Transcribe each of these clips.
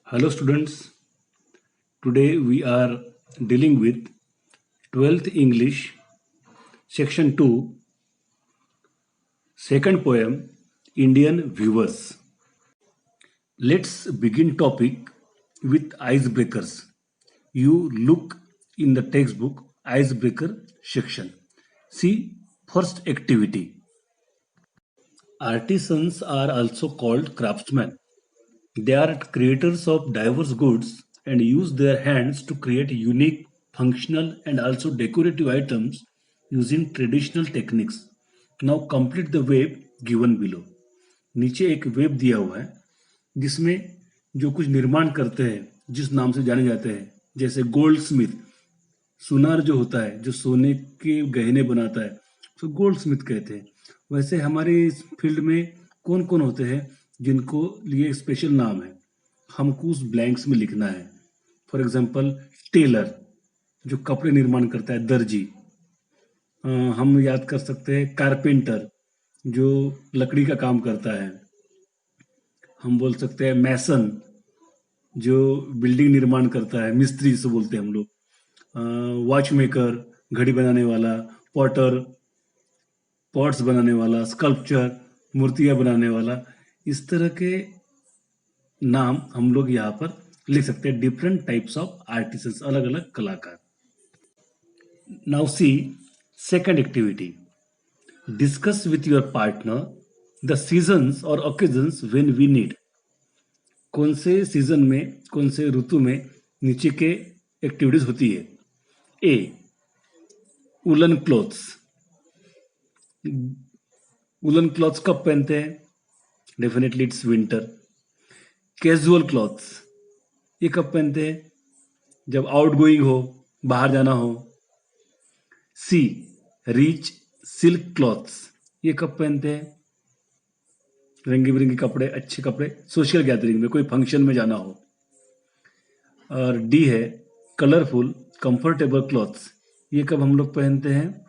Hello students, today we are dealing with 12th English section 2 second poem Indian Viewers. Let's begin topic with icebreakers. You look in the textbook icebreaker section. See first activity. Artisans are also called craftsmen. They are creators of diverse goods and use their hands to create unique, functional, and also decorative items using traditional techniques. Now complete the web given below. नीचे एक web दिया हुआ है जिसमें जो कुछ निर्माण करते हैं जिस नाम से जाने जाते हैं जैसे गोल्ड स्मिथ, सुनार जो होता है जो सोने के गहने बनाता है उसको गोल्ड स्मिथ कहते हैं। वैसे हमारे इस फील्ड में कौन कौन होते हैं जिनको लिए स्पेशल नाम है, हमको उस ब्लैंक्स में लिखना है। फॉर एग्जांपल टेलर जो कपड़े निर्माण करता है, दर्जी। हम याद कर सकते हैं कारपेंटर जो लकड़ी का काम करता है। हम बोल सकते हैं मैसन जो बिल्डिंग निर्माण करता है, मिस्त्री जिसे बोलते हैं हम लोग। वॉच मेकर घड़ी बनाने वाला, पॉटर पॉट्स बनाने वाला, स्कल्पचर मूर्तियां बनाने वाला। इस तरह के नाम हम लोग यहाँ पर लिख सकते हैं। डिफरेंट टाइप्स ऑफ आर्टिस्ट, अलग अलग कलाकार। Now see second activity, discuss with your partner the seasons और ओकेजन्स व्हेन वी नीड। कौन से सीजन में, कौन से ऋतु में नीचे के एक्टिविटीज होती है। ए, वुलन क्लॉथ्स। वुलन क्लॉथ्स कब पहनते हैं? Definitely it's winter. Casual clothes ये कब पहनते हैं? जब आउट गोइंग हो, बाहर जाना हो। सी, रिच सिल्क क्लॉथ्स ये कब पहनते हैं? रंगी बिरंगे कपड़े, अच्छे कपड़े, सोशल गैदरिंग में, कोई फंक्शन में जाना हो। और डी है कलरफुल कंफर्टेबल क्लॉथ्स, ये कब हम लोग पहनते हैं?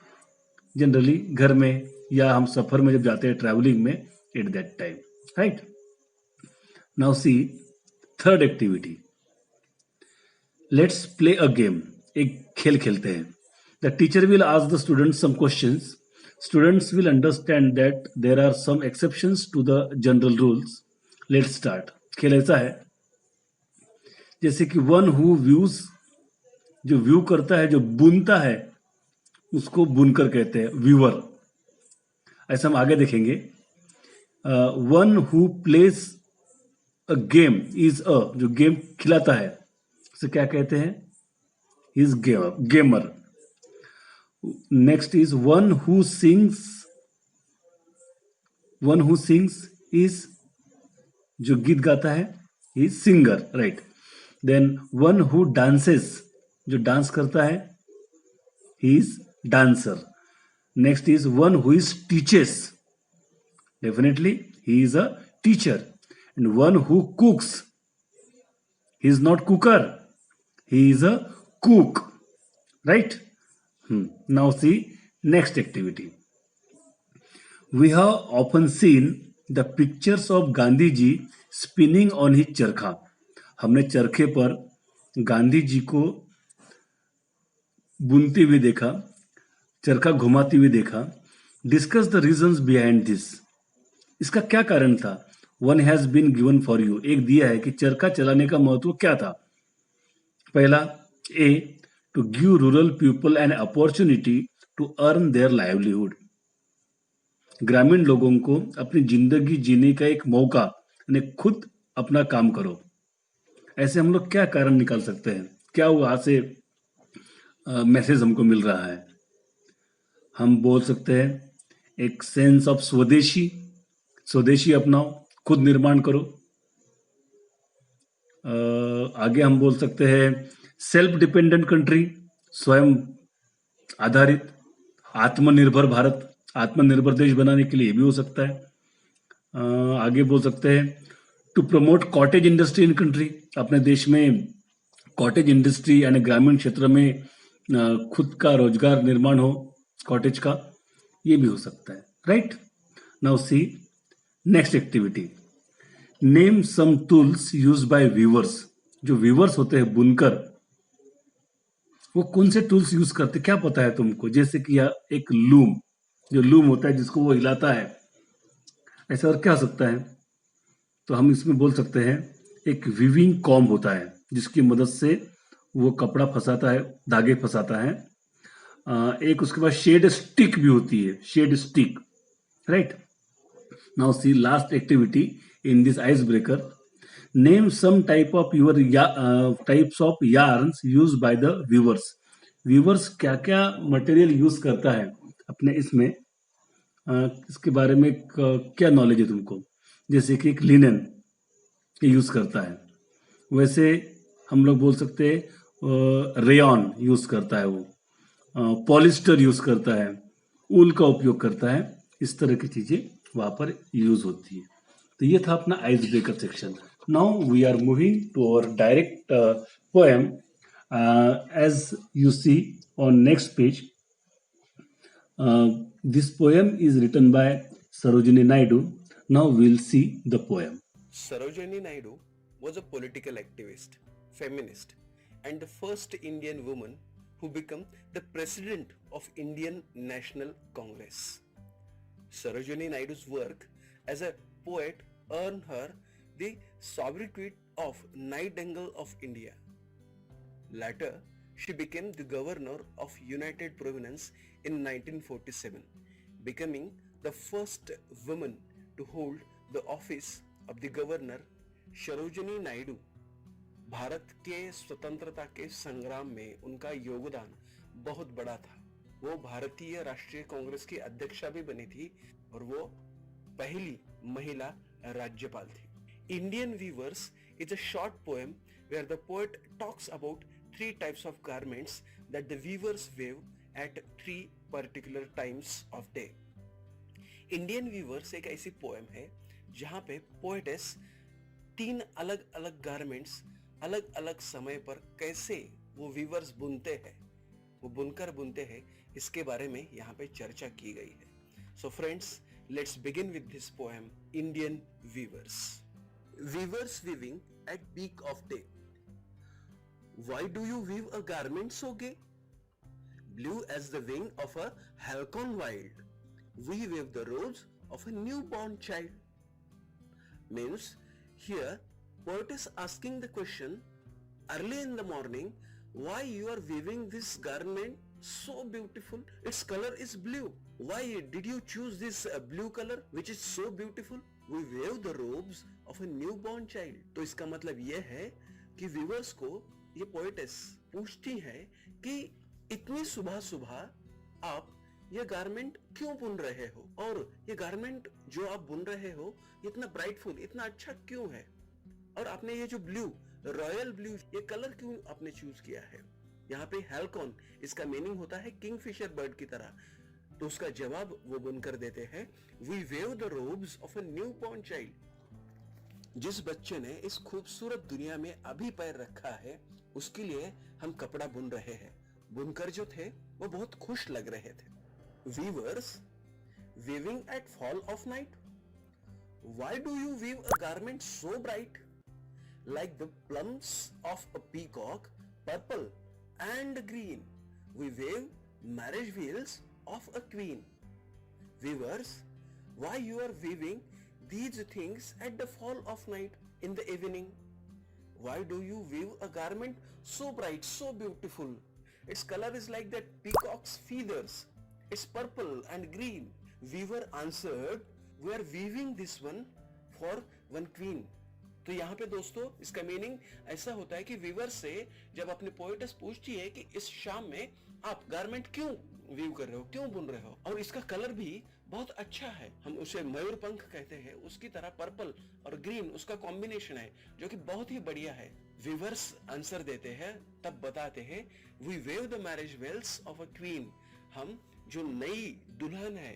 जनरली घर में या हम सफर में जब जाते हैं ट्रैवलिंग में, at that time, right. Now see third activity, let's play a game. एक खेल खेलते हैं। The teacher will ask the students some questions. Students will understand that there are some exceptions to the general rules. Let's start. खेल ऐसा है जैसे कि one who views, जो व्यू करता है, जो बुनता है, उसको बुनकर कहते हैं, व्यूअर। ऐसा हम आगे देखेंगे। One who plays a game is a, जो गेम खिलाता है उसे क्या कहते हैं? Is gamer. Next is one who sings. One who sings is, जो गीत गाता है, is singer, right. Then one who dances, जो डांस करता है, he is dancer. Next is one who is teaches, definitely he is a teacher. And one who cooks, he is not cooker, he is a cook, right. Now see next activity. We have often seen the pictures of Gandhi ji spinning on his चरखा। हमने चरखे पर गांधी जी को बुनते हुए देखा, चरखा घुमाते हुए देखा। Discuss the reasons behind this. इसका क्या कारण था? One has been given for you. एक दिया है कि चरखा चलाने का महत्व क्या था। पहला, ए, to give rural people an opportunity to earn their livelihood। ग्रामीण लोगों को अपनी जिंदगी जीने का एक मौका, यानी खुद अपना काम करो। ऐसे हम लोग क्या कारण निकाल सकते हैं? क्या वहां से मैसेज हमको मिल रहा है? हम बोल सकते हैं एक सेंस ऑफ स्वदेशी, स्वदेशी अपनाओ, खुद निर्माण करो। आगे हम बोल सकते हैं सेल्फ डिपेंडेंट कंट्री, स्वयं आधारित, आत्मनिर्भर भारत, आत्मनिर्भर देश बनाने के लिए भी हो सकता है। आगे बोल सकते हैं to promote cottage industry in country, अपने देश में कॉटेज इंडस्ट्री यानी ग्रामीण क्षेत्र में खुद का रोजगार निर्माण हो कॉटेज का, ये भी हो सकता है, right. Now see next activity, name some tools use by weavers. जो वीवर्स होते हैं बुनकर, वो कौन से टूल्स यूज करते, क्या पता है तुमको? जैसे कि एक लूम, जो लूम होता है जिसको वो हिलाता है, ऐसा और क्या हो सकता है? तो हम इसमें बोल सकते हैं एक विविंग कॉम्ब होता है जिसकी मदद से वो कपड़ा फंसाता है, धागे फंसाता है। एक उसके पास शेड स्टिक भी होती है, shed stick, right? Now see last activity in this ice breaker. Name some type of your types of yarns use by the weavers. Weavers क्या क्या मटेरियल यूज करता है अपने इसमें, इसके बारे में क्या नॉलेज है तुमको? जैसे कि एक लिनन यूज करता है, वैसे हम लोग बोल सकते हैं रेयन यूज करता है, वो पॉलिस्टर यूज करता है, ऊल का उपयोग करता है। इस तरह की चीजें वहां पर यूज होती है। तो ये था अपना ice breaker section. Now we are moving to our direct poem. As you see on next page, this poem is written by Sarojini Naidu. Now we'll see the poem. Sarojini Naidu was a political activist, feminist, and the first Indian woman who became the president of Indian National Congress. Sarojini Naidu's work as a poet earned her the sobriquet of Nightingale of India. Later, she became the governor of United Province in 1947, becoming the first woman to hold the office of the governor. Sarojini Naidu Bharat के स्वतंत्रता के संग्राम में उनका योगदान बहुत बड़ा था। वो भारतीय राष्ट्रीय कांग्रेस की अध्यक्षा भी बनी थी और वो पहली महिला राज्यपाल थी। Indian weavers is a short poem where the poet talks about three types of garments that the weavers weave at three particular times of day. Indian weavers एक ऐसी पोएम है जहां पे पोएटेस तीन अलग अलग गारमेंट्स अलग अलग समय पर कैसे वो वीवर्स बुनते हैं, वो बुनकर बुनते हैं, इसके बारे में यहाँ पे चर्चा की गई है। So friends, let's begin with this poem Indian weavers. Weavers weaving at peak of day. Why do you weave a garment so gay? Blue as the wing of a halcyon wild, we weave the robes of a newborn child. Means, here poet is asking the question, early in the morning, why you are weaving this garment so beautiful? Its color is blue. Why did you choose this blue color which is so beautiful? We weave the robes of a newborn child. तो इसका मतलब यह है कि viewers को ये poetess पूछती है कि इतनी सुबह सुबह आप ये गारमेंट क्यों बुन रहे हो, और ये गारमेंट जो आप बुन रहे हो इतना ब्राइटफुल, इतना अच्छा क्यों है, और आपने ये जो ब्लू, रॉयल ब्लू, ये कलर क्यों आपने चूज किया है? यहाँ पे हेल्कॉन, इसका मीनिंग होता है किंगफिशर बर्ड की तरह। तो उसका जवाब वो बुनकर देते हैं, we weave the robes of a new born child. जिस बच्चे ने इस खूबसूरत दुनिया में अभी पैर रखा है उसके लिए हम कपड़ा बुन रहे हैं। बुनकर जो थे वो बहुत खुश लग रहे थे। Weavers weaving at fall of night. Why do you weave a garment so bright, like the plumes of a peacock, purple and green? We weave marriage veils of a queen. Weavers, why you are weaving these things at the fall of night in the evening? Why do you weave a garment so bright, so beautiful? Its color is like that peacock's feathers. It's purple and green. Weaver answered, we are weaving this one for one queen. तो यहाँ पे दोस्तों इसका meaning ऐसा होता है कि Weaver से जब अपने पोएटेस पूछती है कि इस शाम में आप गारमेंट क्यों वीव कर रहे हो, क्यों बुन रहे हो, और इसका कलर भी बहुत अच्छा है, हम उसे मयूर पंख कहते हैं, उसकी तरह पर्पल और ग्रीन उसका कॉम्बिनेशन है जो कि बहुत ही बढ़िया है। वीवर्स आंसर देते हैं, तब बताते हैं, we weave the marriage veils of a queen. हम जो नई दुल्हन है,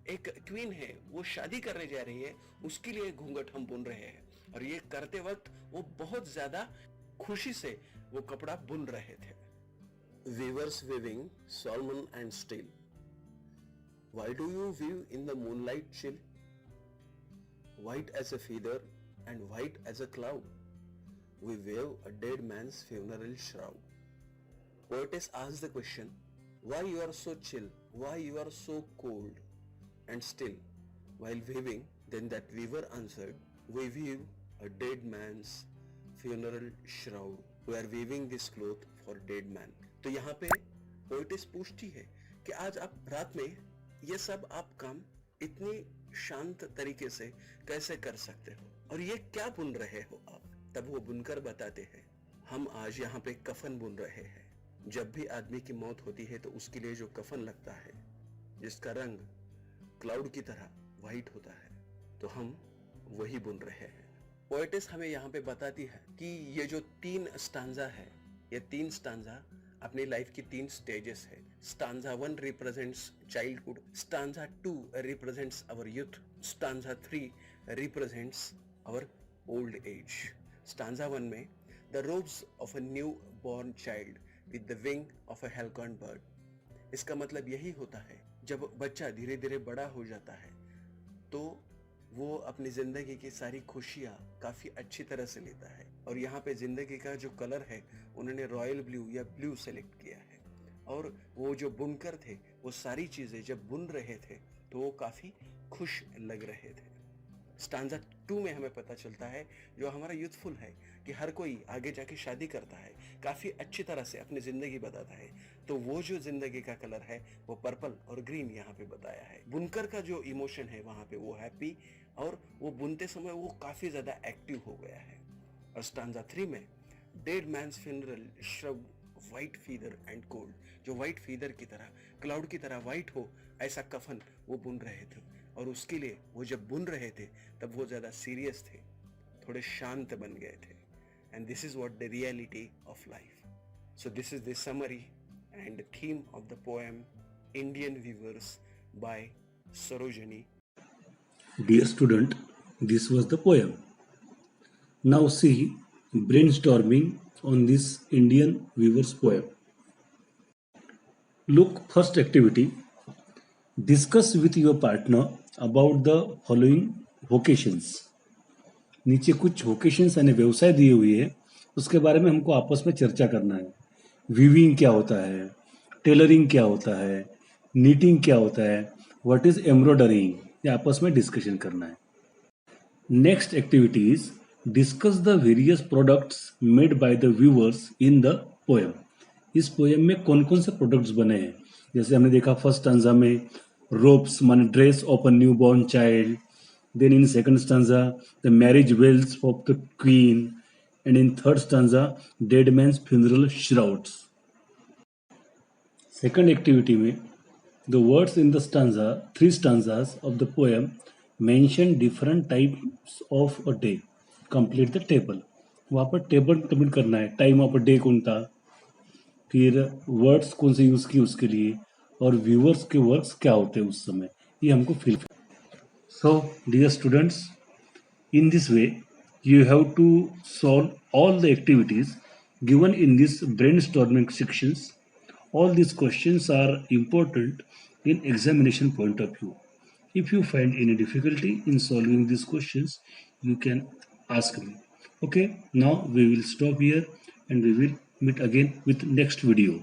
एक क्वीन है, वो शादी करने जा रही है, उसके लिए घूंघट हम बुन रहे हैं, और ये करते वक्त वो बहुत ज्यादा खुशी से वो कपड़ा बुन रहे थे। Viewers weaving Solomon and steel. Why do you weave in the moonlight chill? White as a feather, and white as a cloud. We wave a dead man's funeral shroud. Poetess asks the question, why you are so chill? Why you are so cold and still? While weaving, then that weaver answered, we weave a dead man's funeral shroud. We are weaving this cloth for dead man. तो यहाँ पे poet's पूछती है कि आज आप रात में ये सब आप काम इतनी शांत तरीके से कैसे कर सकते हो और ये क्या बुन रहे हो आप? तब वो बुनकर बताते हैं, हम आज यहाँ पे कफन बुन रहे हैं। जब भी आदमी की मौत होती है तो उसके लिए जो कफन लगता है जिसका रंग क्लाउड की तरह व्हाइट होता है, तो हम वही बुन रहे हैं। पोएटिस हमें यहाँ पे बताती है कि ये जो 3 स्टांजा है, ये 3 स्टांजा अपनी लाइफ की 3 स्टेजेस है। Stanza 1 represents childhood, stanza 2 represents our youth, stanza 3 represents our old age. Stanza 1 में the robes of a new born child with the wing of a halcyon bird. इसका मतलब यही होता है, जब बच्चा धीरे धीरे बड़ा हो जाता है तो वो अपनी जिंदगी की सारी खुशियां काफी अच्छी तरह से लेता है। और यहाँ पे जिंदगी का जो कलर है उन्होंने रॉयल ब्लू या ब्लू सेलेक्ट किया है। और वो जो बुनकर थे वो सारी चीजें जब बुन रहे थे तो वो काफी खुश लग रहे थे। स्टांजा 2 में हमें पता चलता है, जो हमारा यूथफुल है, कि हर कोई आगे जाके शादी करता है, काफी अच्छी तरह से अपनी जिंदगी बताता है, तो वो जो जिंदगी का कलर है वो पर्पल और ग्रीन यहाँ पे बताया है। बुनकर का जो इमोशन है वहां पे वो हैप्पी, और वो बुनते समय वो काफी ज्यादा एक्टिव हो गया है। और स्टांजा 3 में dead man's funeral shroud white feather and cold, जो व्हाइट फीदर की तरह, क्लाउड की तरह व्हाइट हो, ऐसा कफन वो बुन रहे थे। और उसके लिए वो जब बुन रहे थे तब वो ज्यादा सीरियस थे, थोड़े शांत बन गए थे। And this is what the reality of life. So this is the summary and theme of the poem Indian weavers by Sarojini. Dear student, this was the poem. Now see brainstorming on this Indian weaver's poem. Look, first activity, discuss with your partner about the following vocations. नीचे कुछ vocations यानी व्यवसाय दिए हुए है, उसके बारे में हमको आपस में चर्चा करना है। वीविंग क्या होता है, टेलरिंग क्या होता है, नीटिंग क्या होता है, व्हाट इज एम्ब्रॉयडरिंग, ये आपस में डिस्कशन करना है। Next activity is discuss the various products made by the viewers in the poem. इस पोएम में कौन कौन से प्रोडक्ट्स बने हैं, जैसे हमने देखा फर्स्ट स्टांजा में रोप्स माने dress of a new born child, then in second stanza the marriage bells of the queen, and in third stanza dead man's funeral shrouds. Second activity में the words in the stanza, 3 stanzas of the poem mention different types of a day. Complete the table. वहाँ पर table complete करना है, time of a day कौन था, फिर words कौन से यूज किए उसके लिए, और व्यूअर्स के वर्ड्स क्या होते हैं उस समय, ये हमको fill. So, dear students, in this way, you have to solve all the activities given in this brainstorming sections. All these questions are important in examination point of view. If you find any difficulty in solving these questions, you can ask me. Okay, now we will stop here and we will meet again with next video.